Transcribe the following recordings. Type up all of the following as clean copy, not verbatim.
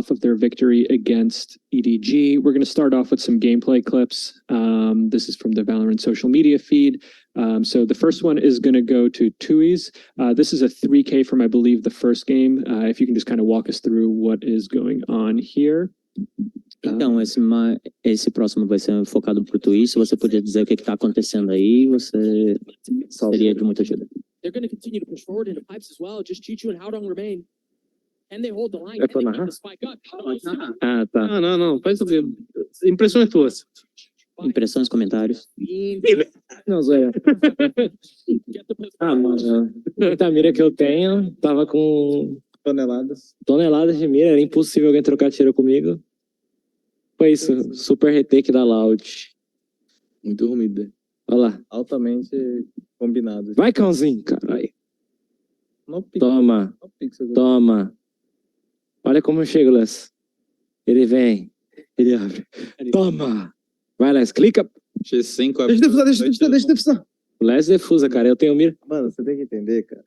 off of their victory against EDG. We're going to start off with some gameplay clips. This is from the VALORANT social media feed. So the first one is going to go to Tui's. This is a 3K from, I believe, the first game. If you can just kind of walk us through what is going on here. Então, esse próximo vai ser focado pro Twitch. Se você podia dizer o que está acontecendo aí, você seria de muita ajuda. They're going to continue to push forward into pipes as well. Just Chichu and Haodong remain. And they hold the line. Can they get the spike up? Ah, tá. Não. Faz o quê? Impressões tuas. Impressões, comentários. Não, Zé. Mano, a mira que eu tenho tava com toneladas de mira, era impossível alguém trocar tiro comigo. Foi isso, super retake da Loud. Muito ruído. Olha lá. Altamente combinado. Vai, cãozinho, caralho. No pix, Toma, no pix, toma. Olha como eu chego, Les. Ele vem, ele abre. Toma. Vai, Les, clica. X5. Deixa eu defusar. Les defusa, cara, eu tenho mira. Mano, você tem que entender, cara.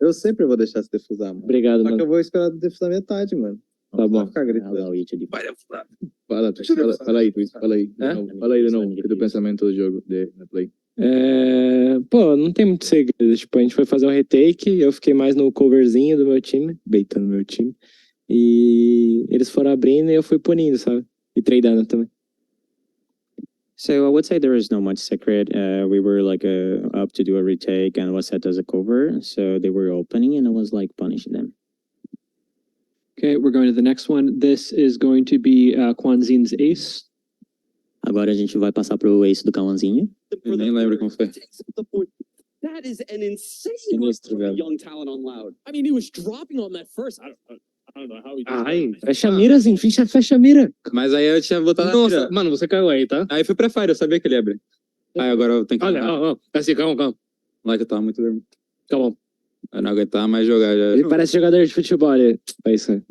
Eu sempre vou deixar você defusar, mano. Obrigado, Só que mano. eu vou esperar defusar metade, mano. Tá bom. Vai ficar gritando. Fala aí, Twitch, fala aí. Fala aí de novo, do pensamento do jogo, da play. Pô, não tem muito segredo. Tipo, a gente foi fazer um retake, eu fiquei mais no coverzinho do meu time, baitando meu time. E eles foram abrindo e eu fui punindo, sabe? E tradando também. So I would say there is no much secret. We were like up to do a retake and was set as a cover. So they were opening and I was like punishing them. Okay, we're going to the next one. This is going to be Kwanzin's ace. Agora a gente vai passar pro ace do Kawanzinho. Eu nem lembro como foi. That is an insane Sinistro, velho. young talent on Loud. I mean, he was dropping on that first. I don't know how he did Ai, that. Fecha a mira, Zinho, fecha a mira. Mas aí eu tinha botado na nossa, mira. mano, você caiu aí, tá? Aí foi pré-fire, eu sabia que ele ia abrir. Aí agora eu tenho que... Olha, ó. Assim, calma. Lá que eu tava muito dormindo. Calma. Eu não aguentava mais jogar já. Ele parece jogador de futebol, ele... É isso,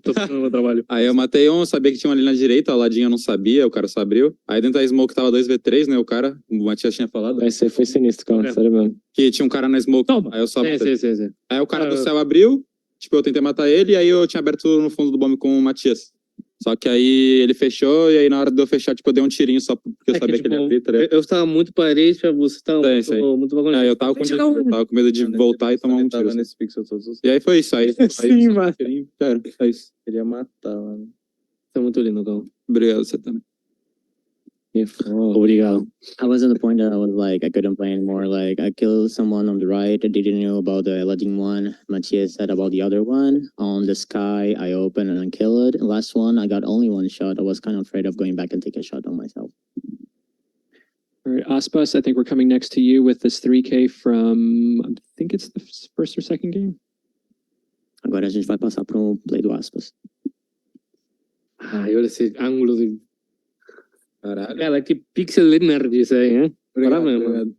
Tô fazendo o meu trabalho. Aí eu matei um, sabia que tinha um ali na direita, ao ladinho eu não sabia, o cara só abriu. Aí dentro da smoke tava 2v3, né, o cara, o Matias tinha falado. Esse foi sinistro, calma, sério mesmo. Que tinha um cara na smoke, Toma. aí eu só matei. Sim. Aí o cara do céu abriu, tipo, eu tentei matar ele, e aí eu tinha aberto no fundo do bombe com o Matias. Só que aí ele fechou, e aí na hora de eu fechar, tipo, eu dei um tirinho só porque eu sabia que ele ia abrir, tá ligado? Eu estava muito parede pra você, tava muito bagulho. Aí eu tava com medo de voltar e tomar um tiro. Tava Assim. nesse pixel todos os... E aí foi isso, aí Sim, mano. Cara, é isso. Queria matar, mano. Tá muito lindo, Gal. Obrigado, você também. Obrigado. I was at the point that I was like, I couldn't play anymore. Like, I killed someone on the right. I didn't know about the Aladdin one. Matthias said about the other one. On the sky, I opened and I killed. Last one, I got only one shot. I was kind of afraid of going back and take a shot on myself. All right, Aspas, I think we're coming next to you with this 3K from, I think it's the first or second game. Agora a gente vai passar pro play do Aspas. Ai, olha esse ângulo de... Caralho. Cara, que pixel nerd isso aí, hein? Obrigado, Parabéns, mano. obrigado.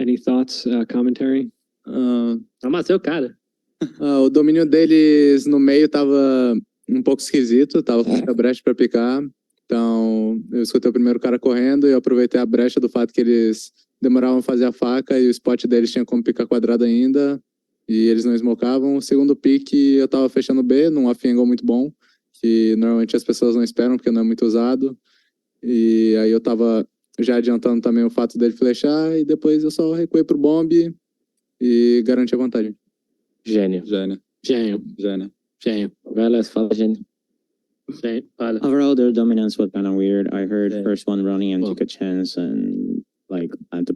Any thoughts, commentary? Amassei o cara. O domínio deles no meio tava um pouco esquisito, tava com muita brecha pra picar. Então, eu escutei o primeiro cara correndo e eu aproveitei a brecha do fato que eles demoravam a fazer a faca e o spot deles tinha como picar quadrado ainda. E eles não smocavam. O segundo pique eu tava fechando B, num off-angle muito bom, que normalmente as pessoas não esperam porque não é muito usado. E aí eu tava já adiantando também o fato dele flechar e depois eu só recuei pro bomb e garanti a vantagem. Gênio. Vai lá, fala, gênio. Fala. Overall, their dominance was kind of weird. I heard first one running and took a chance, and like at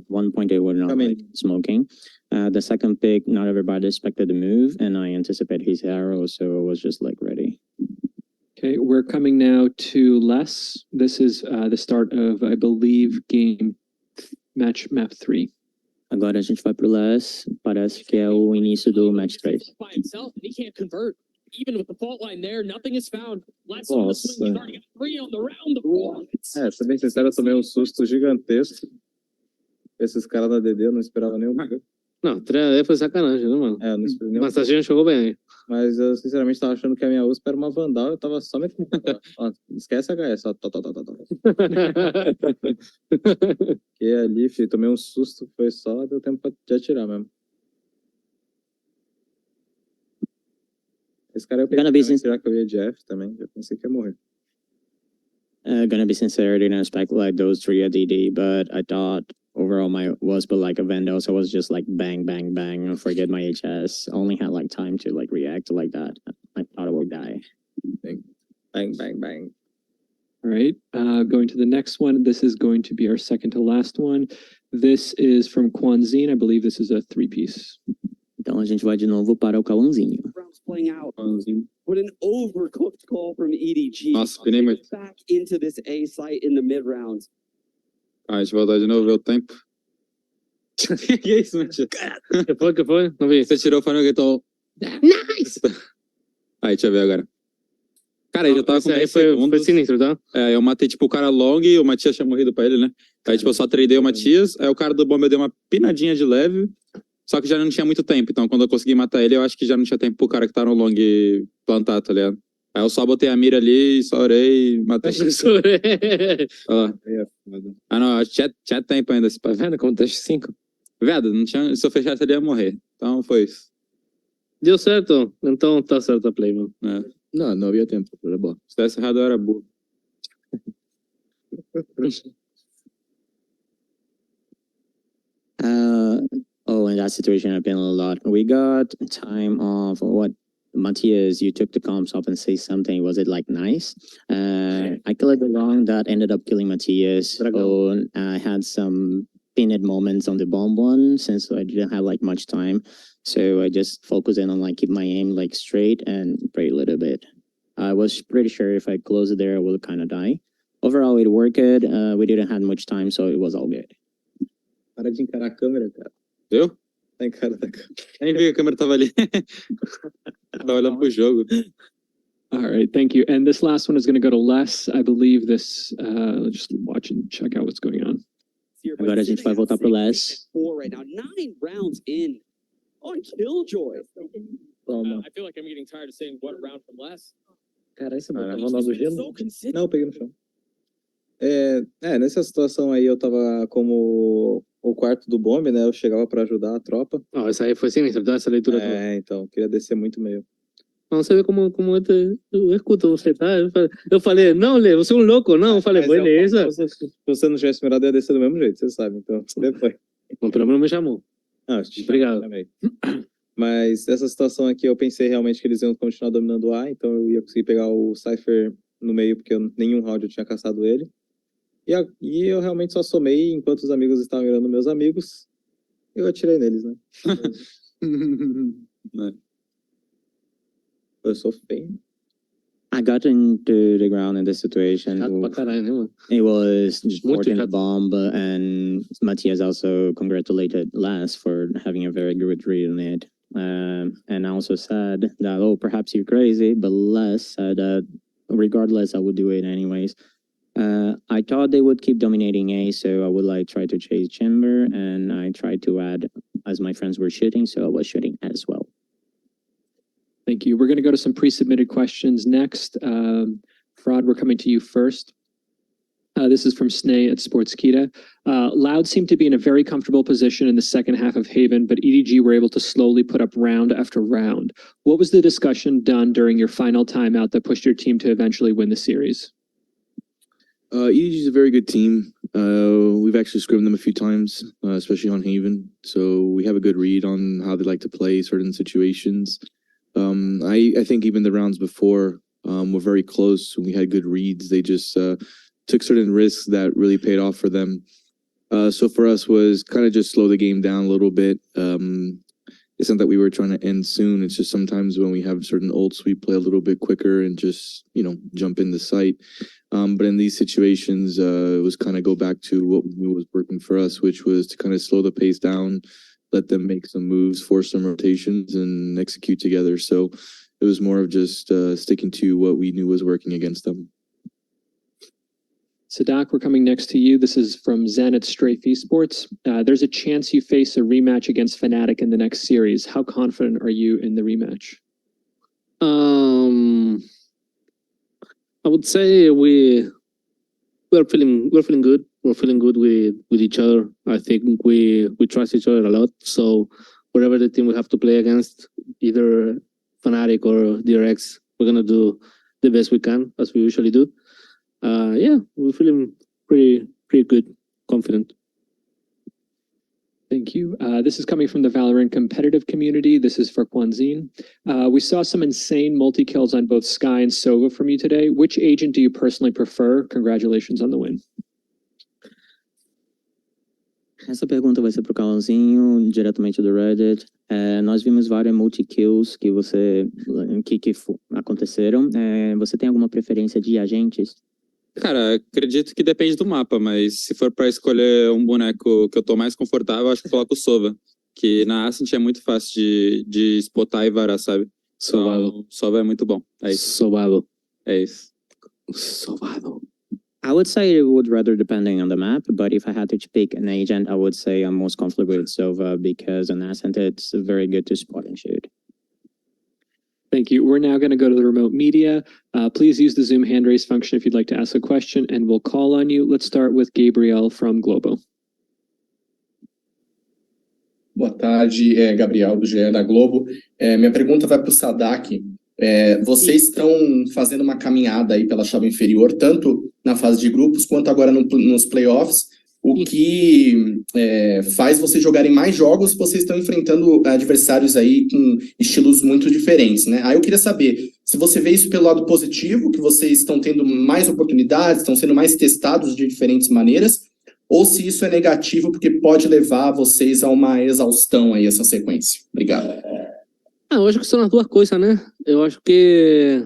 one point they were not like smoking. The second pick, not everybody expected the move, and I anticipate his arrow, so I was just like ready. Okay, we're coming now to Les. This is the start of, I believe, map 3. Agora a gente vai pro Les. Parece que é o início do match 3. By himself, and he can't convert. Even with the fault line there, nothing is found. Let's on the swing. He's already got 3 on the round. Ser bem sincero, eu tomei um susto gigantesco. Esses caras da DD eu não esperava nenhum. Não, foi sacanagem, né, mano? Eu não esperava nenhum. Mas a gente jogou bem. Mas eu sinceramente tava achando que a minha USP era uma Vandal, eu tava só metendo. Ó, esquece a HS, ó. Porque ali, filho, tomei um susto, foi só, deu tempo de atirar mesmo. Esse cara eu Gonna be pensei, sin- será que eu ia de F também? Eu pensei que ia morrer. Gonna be sincere, I didn't expect like those three at DD, but I thought overall my was but like a Vandal, so I was just like bang, bang, bang, and forget my HS. Only had like time to like react like that. I thought I would die. Bang, bang, bang. All right, going to the next one. This is going to be our second to last one. This is from Kwanzin. I believe this is a three-piece. Então a gente vai de novo para o Cauãzinho. Rounds playing out. What an overcooked call from EDG. Nossa, pinei muito. Back into this A site in the mid rounds. Ah, a gente vai voltar de novo, ver o tempo. Que é isso, Matias? Que foi? Não vi. Você tirou o fone e gritou. Nice! Aí, deixa eu ver agora. Cara, ele já tava com 10 foi segundos. sinistro, tá? É, eu matei, tipo, o cara long e o Matias tinha morrido pra ele, né? Aí, tipo, eu só tradei o Matias, aí o cara do bomba eu dei uma pinadinha de leve, só que já não tinha muito tempo. Então, quando eu consegui matar ele, eu acho que já não tinha tempo pro cara que tá no long plantar, tá ligado? Aí eu só botei a mira ali, só orei e matei. Olha lá. Ah, não, acho que tinha tempo ainda. Tá vendo como teste 5? Viado, não tinha, se eu fechasse ele ia morrer. Então, foi isso. Deu certo? Então tá certo a play, mano. É. Não havia tempo. Era bom. Se desse errado, eu era burro. In that situation happened a lot. We got time of what Matthias, you took the comps up and say something. Was it like nice? I killed the long that ended up killing Matthias. So I had some pinned moments on the bomb one since I didn't have like much time. So I just focused in on like keep my aim like straight and pray a little bit. I was pretty sure if I close it there, I would kind of die. Overall, it worked. We didn't have much time, so it was all good. Para de encarar a câmera, cara. Viu? Tá encarando a câmera. Nem vi que a câmera tava ali. Tava olhando pro jogo. All right, thank you. And this last one is going to go to Les. I believe this, just watch and check out what's going on. Agora a gente vai voltar pro Les. Four right now, 9 rounds in on Killjoy. Toma. I feel like I'm getting tired of saying what round from less. Caralho, você Caralho. botou Ronaldo So Gelo? consistent. Não, eu peguei no chão. Nessa situação aí eu tava como o quarto do bombe, né? Eu chegava pra ajudar a tropa. Não, essa aí foi sinistro, tá? Essa leitura tua. Então, queria descer muito meio. Não, você vê como eu escuto você, tá? Eu falei, não, Lê, você é um louco. Não, eu falei, Mas beleza. se você não tivesse mirado, eu ia descer do mesmo jeito, você sabe. Então, você foi. Bom, pelo menos me chamou. Obrigado. Também. Mas essa situação aqui, eu pensei realmente que eles iam continuar dominando o A, então eu ia conseguir pegar o Cypher no meio, porque nenhum round eu tinha caçado ele. E eu realmente só somei enquanto os amigos estavam mirando meus amigos. Eu atirei neles, né? Eu sou feio. I got into the ground in this situation. Chato pra caralho, né, mano? It was Muito important chato. bomb, and Matthias also congratulated Les for having a very good read on it. And also said that, oh, perhaps you're crazy, but Les said that regardless, I would do it anyways. I thought they would keep dominating A, so I would like try to chase chamber, and I tried to add as my friends were shooting, so I was shooting as well. Thank you. We're going to go to some pre-submitted questions next. Fraud, we're coming to you first. This is from Snay at Sportskita. Loud seemed to be in a very comfortable position in the second half of Haven, but EDG were able to slowly put up round after round. What was the discussion done during your final timeout that pushed your team to eventually win the series? EDG is a very good team. We've actually scrimmed them a few times, especially on Haven. So we have a good read on how they like to play certain situations. I think even the rounds before were very close. We had good reads. They just took certain risks that really paid off for them. So for us was kind of just slow the game down a little bit. It's not that we were trying to end soon. It's just sometimes when we have certain ults, we play a little bit quicker and just, jump in the site. But in these situations, it was kind of go back to what we knew was working for us, which was to kind of slow the pace down, let them make some moves, force some rotations, and execute together. So it was more of just sticking to what we knew was working against them. Sadak, we're coming next to you. This is from Zen at Strafe Esports. There's a chance you face a rematch against Fnatic in the next series. How confident are you in the rematch? I would say we're feeling good. We're feeling good with each other. I think we trust each other a lot. So whatever the team we have to play against, either Fnatic or DRX, we're gonna do the best we can as we usually do. Yeah, we're feeling pretty good, confident. Thank you. This is coming from the Valorant competitive community. This is for Kwanzin. We saw some insane multi-kills on both Sky and Sova from you today. Which agent do you personally prefer? Congratulations on the win. Essa pergunta vai ser pro Cauãzinho, diretamente do Reddit. Nós vimos várias multi-kills que aconteceram. Você tem alguma preferência de agentes? Cara, acredito que depende do mapa, mas se for pra escolher um boneco que eu tô mais confortável, acho que eu coloco o Sova. Que na Ascent é muito fácil de spotar e varar, sabe? Sovado. Sova é muito bom. É isso. Sovado. É isso. Sovado. I would say it would rather depending on the map, but if I had to pick an agent, I would say I'm most comfortable with Sova because on Ascent it's very good to spot and shoot. Thank you. We're now going to go to the remote media. Please use the Zoom hand raise function if you'd like to ask a question, and we'll call on you. Let's start with Gabriel from Globo. Boa tarde, Gabriel do GE da Globo. Minha pergunta vai para o Sadak. Vocês estão fazendo uma caminhada aí pela chave inferior, tanto na fase de grupos quanto agora nos playoffs, o que faz vocês jogarem mais jogos, vocês estão enfrentando adversários aí com estilos muito diferentes, né? Aí eu queria saber se você vê isso pelo lado positivo, que vocês estão tendo mais oportunidades, estão sendo mais testados de diferentes maneiras, ou se isso é negativo, porque pode levar vocês a uma exaustão aí, essa sequência. Obrigado. Eu acho que são as duas coisas, né? Eu acho que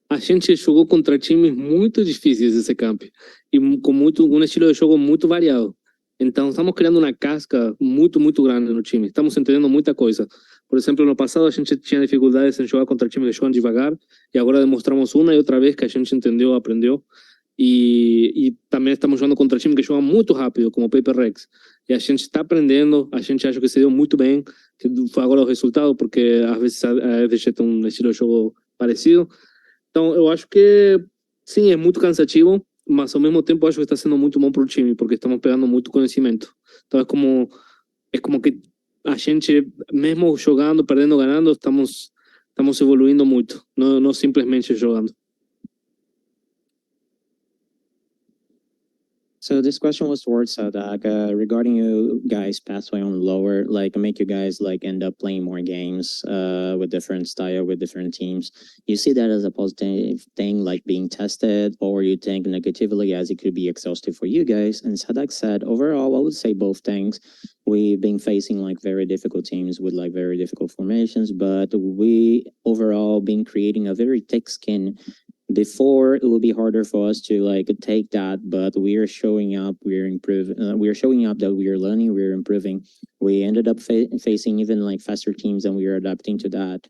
a gente jogou contra times muito difíceis esse camp e com um estilo de jogo muito variado. Então, estamos criando uma casca muito grande no time. Estamos entendendo muita coisa. Por exemplo, no passado a gente tinha dificuldades em jogar contra times que jogam devagar e agora demonstramos uma e outra vez que a gente entendeu, aprendeu. E também estamos jogando contra times que jogam muito rápido, como o Paper Rex. E a gente está aprendendo, a gente acha que se deu muito bem, que foi agora o resultado, porque às vezes a FDG tem um estilo de jogo parecido. Então, eu acho que, sim, é muito cansativo, mas ao mesmo tempo acho que está sendo muito bom para o time, porque estamos pegando muito conhecimento. Então, é como que a gente, mesmo jogando, perdendo, ganhando, estamos evoluindo muito, não simplesmente jogando. So this question was towards Sadak regarding you guys pathway on lower, like make you guys like end up playing more games with different style, with different teams. You see that as a positive thing, like being tested, or you think negatively as it could be exhaustive for you guys? And Sadak said, overall, I would say both things. We've been facing like very difficult teams with like very difficult formations, but we overall been creating a very thick skin. Before, it will be harder for us to like take that, but we are showing up, we're improving, we are showing up that we are learning, we're improving. We ended up facing even like faster teams and we are adapting to that.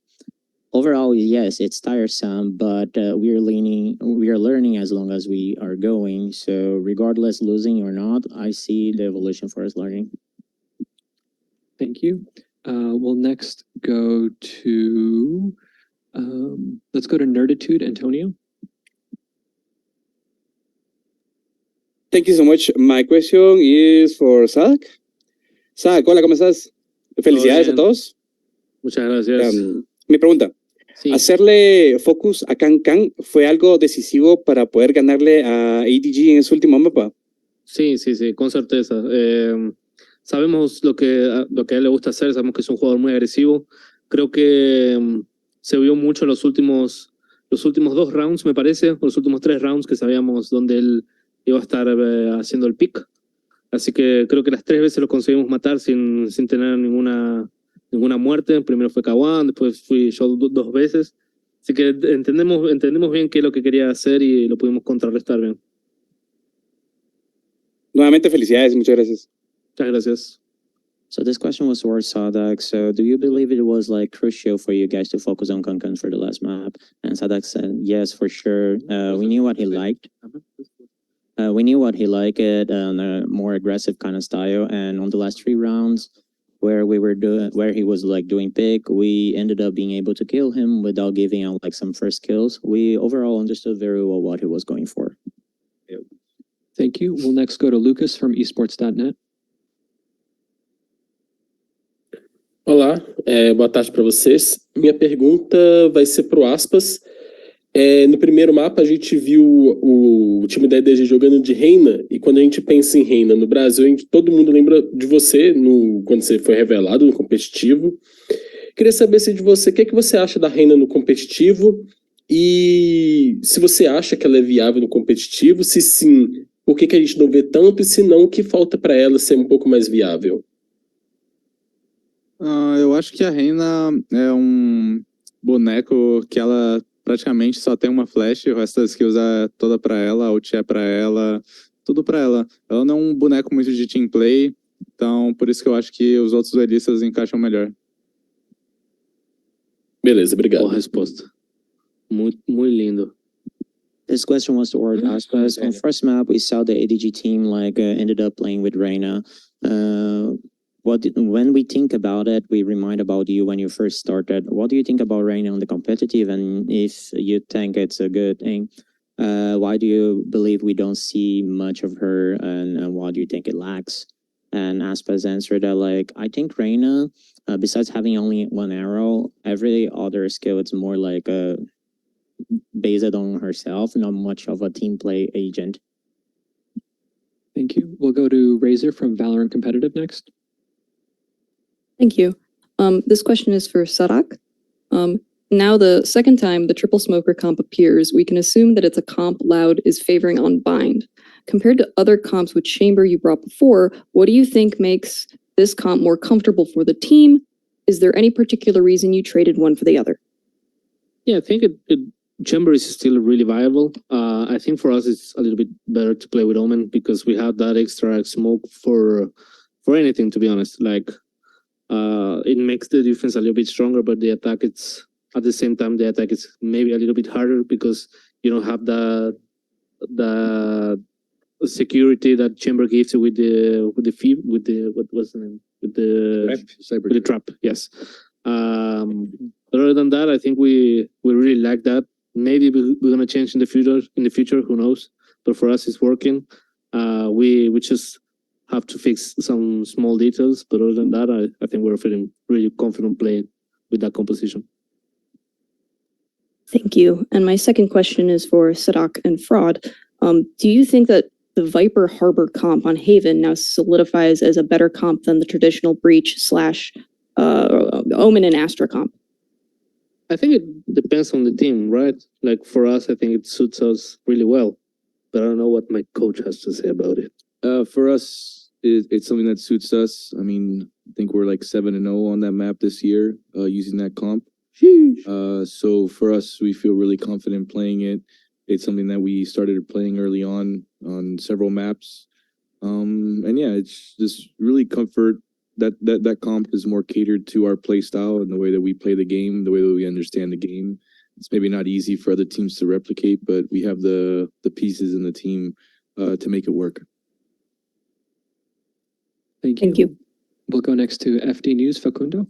Overall, yes, it's tiresome, but we are learning as long as we are going. So regardless, losing or not, I see the evolution for us learning. Thank you. We'll next go to, let's go to Nerditude, Antonio. Thank you so much. My question is for Sadak. Sadak, hola, ¿cómo estás? Felicidades a todos. Muchas gracias. Mi pregunta, Sí. ¿hacerle focus a Can fue algo decisivo para poder ganarle a ADG en su último mapa? Sí, con certeza. Sabemos lo que a él le gusta hacer, sabemos que es un jugador muy agresivo. Creo que se vio mucho en los últimos 2 rounds, me parece, o los últimos 3 rounds que sabíamos dónde él iba a estar haciendo el pick. Así que creo que las 3 veces lo conseguimos matar sin tener ninguna muerte. Primero fue Kawan, después fui yo 2 veces. Así que entendemos bien qué es lo que quería hacer y lo pudimos contrarrestar bien. Nuevamente, felicidades, muchas gracias. Muchas gracias. So this question was towards Sadak. So do you believe it was like crucial for you guys to focus on Kankan for the last map? And Sadak said, yes, for sure. We knew what he liked. We knew what he liked, and a more aggressive kind of style. And on the last 3 rounds, where he was like doing pick, we ended up being able to kill him without giving out like some first kills. We overall understood very well what he was going for. Thank you. We'll next go to Lucas from esports.net. Olá, boa tarde para vocês. Minha pergunta vai ser pro Aspas. No primeiro mapa a gente viu o time da EDG jogando de Reina, e quando a gente pensa em Reina no Brasil, todo mundo lembra de você quando você foi revelado no competitivo. Queria saber se de você, o que você acha da Reina no competitivo e se você acha que ela é viável no competitivo, se sim, por que a gente não vê tanto e se não, o que falta para ela ser um pouco mais viável? Eu acho que a Reina é um boneco que ela praticamente só tem uma flash, o resto das skills é toda pra ela, a ult é pra ela, tudo pra ela. Ela não é um boneco muito de team play, então por isso que eu acho que os outros duelistas encaixam melhor. Beleza, obrigado. Boa resposta. Muito, muito lindo. This question was toward Aspas. On first map, we saw the ADG team ended up playing with Reyna. When we think about it, we remind about you when you first started. What do you think about Reyna on the competitive, and if you think it's a good thing? Why do you believe we don't see much of her, and what do you think it lacks? And Aspas answered that I think Reyna, besides having only one arrow, every other skill it's more based on herself, not much of a team play agent. Thank you. We'll go to Razor from VALORANT Competitive next. Thank you. This question is for Sadak. Now the second time the triple smoker comp appears, we can assume that it's a comp Loud is favoring on bind. Compared to other comps with Chamber you brought before, what do you think makes this comp more comfortable for the team? Is there any particular reason you traded one for the other? Yeah, I think Chamber is still really viable. I think for us it's a little bit better to play with Omen because we have that extra smoke for anything, to be honest. It makes the defense a little bit stronger, but the attack it's at the same time the attack is maybe a little bit harder because you don't have the security that Chamber gives you with the what was the name? With the trap. Yes. But other than that, I think we really like that. Maybe we're gonna change in the future, who knows? But for us, it's working. We just have to fix some small details. But other than that, I think we're feeling really confident playing with that composition. Thank you. And my second question is for Sadak and Fraud. Do you think that the Viper Harbor comp on Haven now solidifies as a better comp than the traditional Breach / Omen and Astra comp? I think it depends on the team, right? Like for us, I think it suits us really well. But I don't know what my coach has to say about it. For us, it's something that suits us. I mean, I think we're 7-0 on that map this year, using that comp. So for us, we feel really confident playing it. It's something that we started playing early on several maps. And yeah, it's just really comfort. That comp is more catered to our play style and the way that we play the game, the way that we understand the game. It's maybe not easy for other teams to replicate, but we have the pieces in the team to make it work. Thank you. Thank you. We'll go next to FD News, Facundo.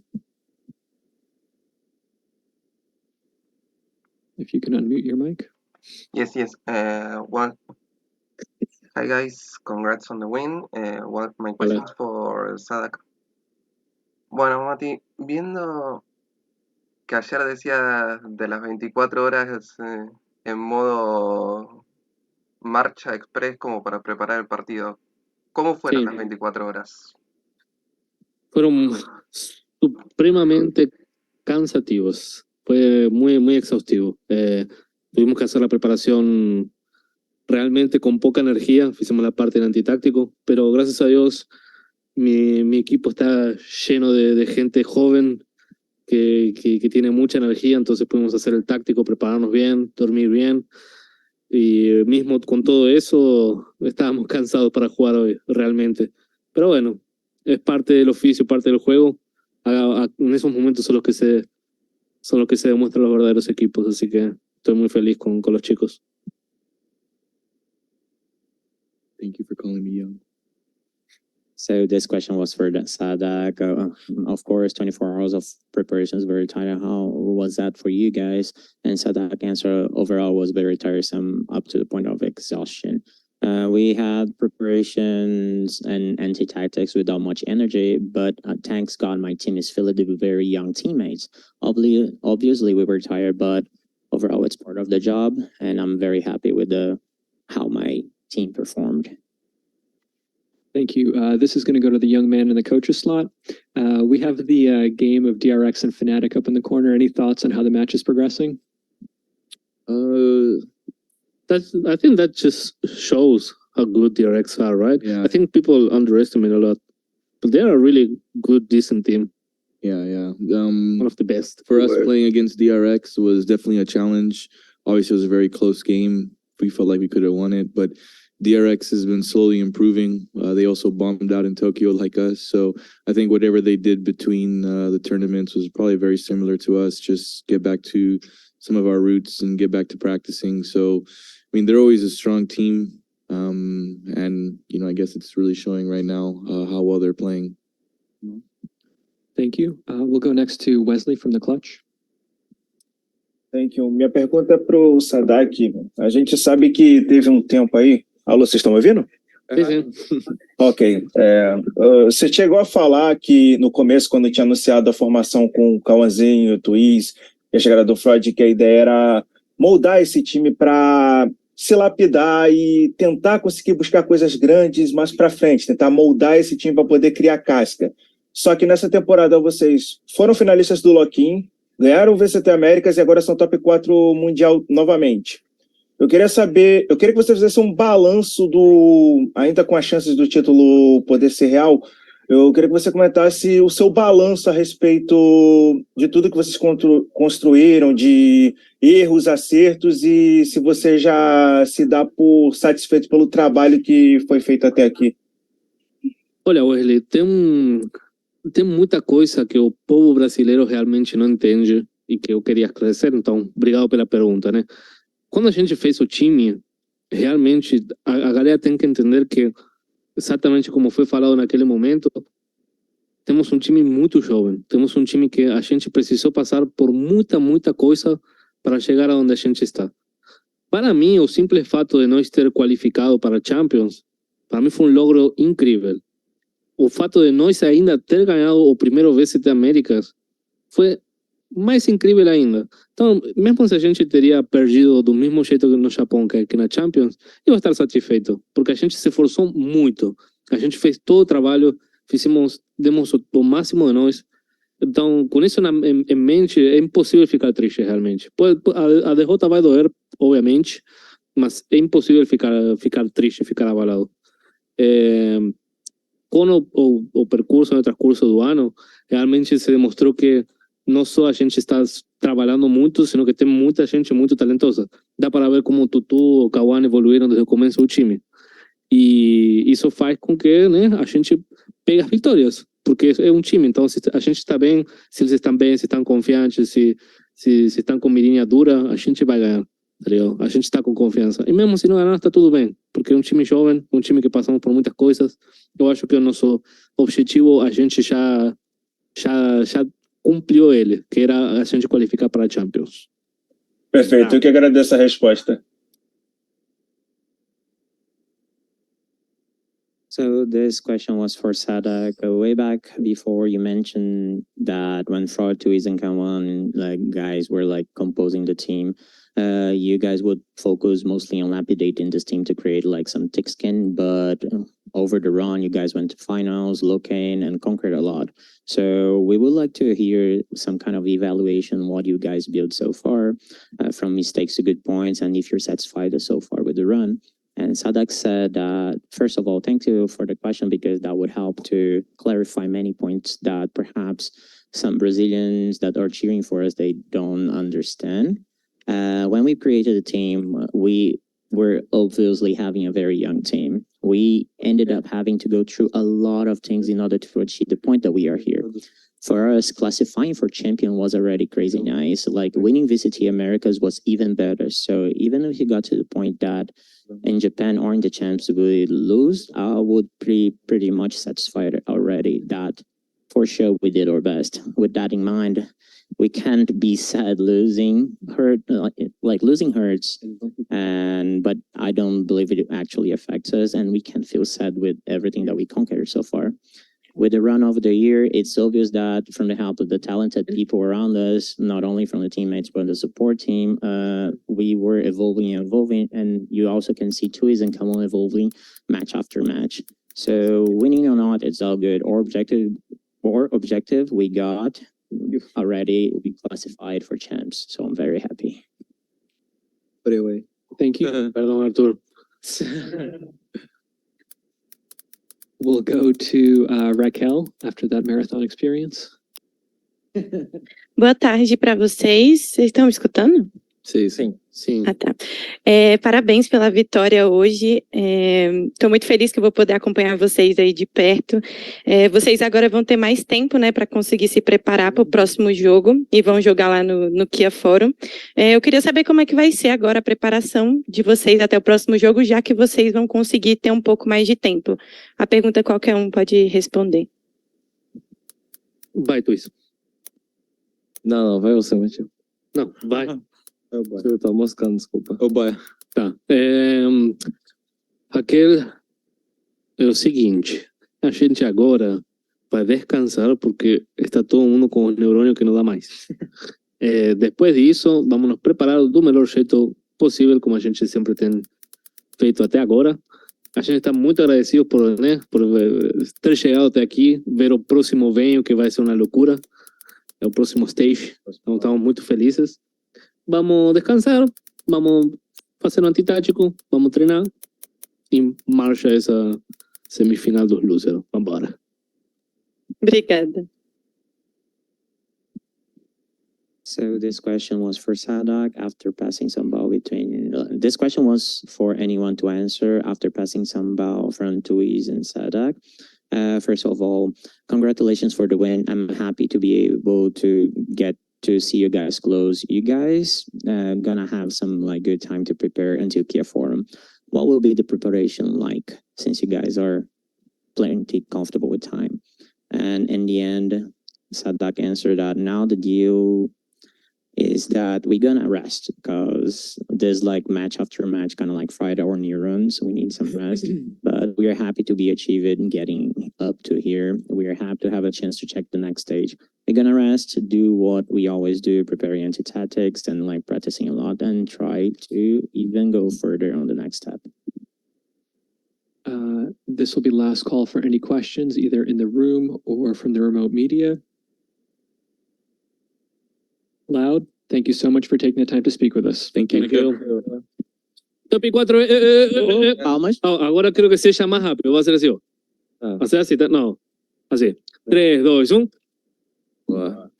If you can unmute your mic. Yes. Well, hi guys, congrats on the win. One of my questions for Sadak. Bueno, Mati, viendo que ayer decía de las 24 horas en modo marcha express como para preparar el partido, ¿cómo fueron las 24 horas? Fueron supremamente cansativos. Fue muy exhaustivo. Tuvimos que hacer la preparación realmente con poca energía. Hicimos la parte del antitáctico, pero gracias a Dios mi equipo está lleno de gente joven que tiene mucha energía, entonces pudimos hacer el táctico, prepararnos bien, dormir bien. Y mismo con todo eso, estábamos cansados para jugar hoy, realmente. Pero bueno, es parte del oficio, parte del juego. En esos momentos son los que se demuestran los verdaderos equipos, así que estoy muy feliz con los chicos. Thank you for calling me young. So this question was for Sadak. Of course, 24 hours of preparation is very tiring. How was that for you guys? And Sadak answer overall was very tiresome up to the point of exhaustion. We had preparations and anti-tactics without much energy, but thanks God my team is filled with very young teammates. Obviously we were tired, but overall it's part of the job, and I'm very happy with how my team performed. Thank you. This is going to go to the young man in the coach's slot. We have the game of DRX and Fnatic up in the corner. Any thoughts on how the match is progressing? I think that just shows how good the RX are, right? Yeah. I think people underestimate a lot, but they're a really good, decent team. Yeah. One of the best. For us, playing against DRX was definitely a challenge. Obviously, it was a very close game. We felt like we could have won it, but DRX has been slowly improving. They also bombed out in Tokyo like us. So I think whatever they did between the tournaments was probably very similar to us. Just get back to some of our roots and get back to practicing. So, I mean, they're always a strong team. And, you know, I guess it's really showing right now how well they're playing. Thank you. We'll go next to Wesley from the Clutch. Thank you. Minha pergunta é pro Sadak. A gente sabe que teve tempo aí. Alô, vocês estão me ouvindo? Ok. Você chegou a falar que no começo, quando tinha anunciado a formação com o Cauãzinho, o Twiz e a chegada do Freud, que a ideia era moldar esse time para se lapidar e tentar conseguir buscar coisas grandes mais para frente, tentar moldar esse time para poder criar casca. Só que nessa temporada vocês foram finalistas do Lock-in, ganharam o VCT Américas e agora são top 4 mundial novamente. Eu queria que você fizesse um balanço ainda com as chances do título poder ser real, eu queria que você comentasse o seu balanço a respeito de tudo que vocês construíram, de erros, acertos, e se você já se dá por satisfeito pelo trabalho que foi feito até aqui. Olha, Wesley, tem muita coisa que o povo brasileiro realmente não entende e que eu queria esclarecer, então, obrigado pela pergunta, né? Quando a gente fez o time, realmente a galera tem que entender que, exatamente como foi falado naquele momento, temos um time muito jovem, temos um time que a gente precisou passar por muita coisa para chegar aonde a gente está. Para mim, o simples fato de nós ter qualificado para Champions, para mim foi um logro incrível. O fato de nós ainda ter ganhado o primeiro VCT Américas foi mais incrível ainda. Então, mesmo se a gente teria perdido do mesmo jeito que no Japão, que na Champions, eu vou estar satisfeito, porque a gente se esforçou muito. A gente fez todo o trabalho, demos o máximo de nós. Então, com isso em mente, é impossível ficar triste realmente. A derrota vai doer, obviamente, mas é impossível ficar triste, ficar abalado. Com o percurso, o transcurso do ano, realmente se demonstrou que não só a gente está trabalhando muito, sino que tem muita gente muito talentosa. Dá para ver como o Tutu e o Cauã evoluíram desde o começo do time. E isso faz com que, né, a gente pegue as vitórias, porque é um time. Então, se a gente está bem, se eles estão bem, se estão confiantes, se estão com mirinha dura, a gente vai ganhar. Entendeu? A gente está com confiança. E mesmo se não ganhar, está tudo bem, porque é um time jovem, um time que passamos por muitas coisas. Eu acho que o nosso objetivo, a gente já cumpriu ele, que era a gente qualificar para a Champions. Perfeito, eu que agradeço a resposta. So this question was for Sadak. Way back before, you mentioned that when Fraud, Twiz, and Kawan guys were composing the team, you guys would focus mostly on lapidating this team to create some thick skin, but over the run, you guys went to finals, lock-in, and conquered a lot. So we would like to hear some kind of evaluation what you guys built so far, from mistakes to good points, and if you're satisfied so far with the run. And Sadak said, first of all, thank you for the question, because that would help to clarify many points that perhaps some Brazilians that are cheering for us, they don't understand. When we created the team, we were obviously having a very young team. We ended up having to go through a lot of things in order to achieve the point that we are here. For us, classifying for champion was already crazy nice. Winning VCT Americas was even better. So even if you got to the point that in Japan or in the champs we lose, I would be pretty much satisfied already that for sure we did our best. With that in mind, we can't be sad losing. Losing hurts, But I don't believe it actually affects us, and we can feel sad with everything that we conquered so far. With the run of the year, it's obvious that from the help of the talented people around us, not only from the teammates but the support team, we were evolving, and you also can see Tuiz and Kamon evolving match after match. So winning or not, it's all good. Our objective we got already. We classified for champs, so I'm very happy. Put it away. Thank you. Perdón, Arturo. We'll go to Raquel after that marathon experience. Boa tarde para vocês. Vocês estão me escutando? Sim. Ah, tá. Parabéns pela vitória hoje. Estou muito feliz que eu vou poder acompanhar vocês aí de perto. Vocês agora vão ter mais tempo, né, para conseguir se preparar para o próximo jogo e vão jogar lá no Kia Forum. Eu queria saber como é que vai ser agora a preparação de vocês até o próximo jogo, já que vocês vão conseguir ter um pouco mais de tempo. A pergunta qualquer um pode responder. Vai, Tuiz. Não, vai você, Matheus. Não, vai. Eu tô moscando, desculpa. Tá. Raquel, é o seguinte, a gente agora vai descansar porque está todo mundo com os neurônios que não dá mais. Depois disso, vamos nos preparar do melhor jeito possível, como a gente sempre tem feito até agora. A gente está muito agradecido por ter chegado até aqui, ver o próximo venho, que vai ser uma loucura. É o próximo stage, então estamos muito felizes. Vamos descansar, vamos fazer um antitático, vamos treinar e marcha essa semifinal dos losers. Vamos embora. Obrigada. So this question was for Sadak after passing some ball between. This question was for anyone to answer after passing some ball from Tuiz and Sadak. First of all, congratulations for the win. I'm happy to be able to get to see you guys close. You guys gonna have some good time to prepare until Kia Forum. What will be the preparation like, since you guys are plenty comfortable with time? And in the end, Sadak answered that now the deal is that we're gonna rest, because there's match after match, kind of fried our neurons. We need some rest, but we are happy to be achieved and getting up to here. We are happy to have a chance to check the next stage. We're gonna rest, do what we always do, preparing anti-tactics and practicing a lot, and try to even go further on the next step. This will be last call for any questions, either in the room or from the remote media. Loud, thank you so much for taking the time to speak with us. Thank you. Top 4. Palmas. Agora quero que seja mais rápido. Vou fazer assim, ó. Vai ser assim, tá? Não. Assim. 3, 2, 1. Boa.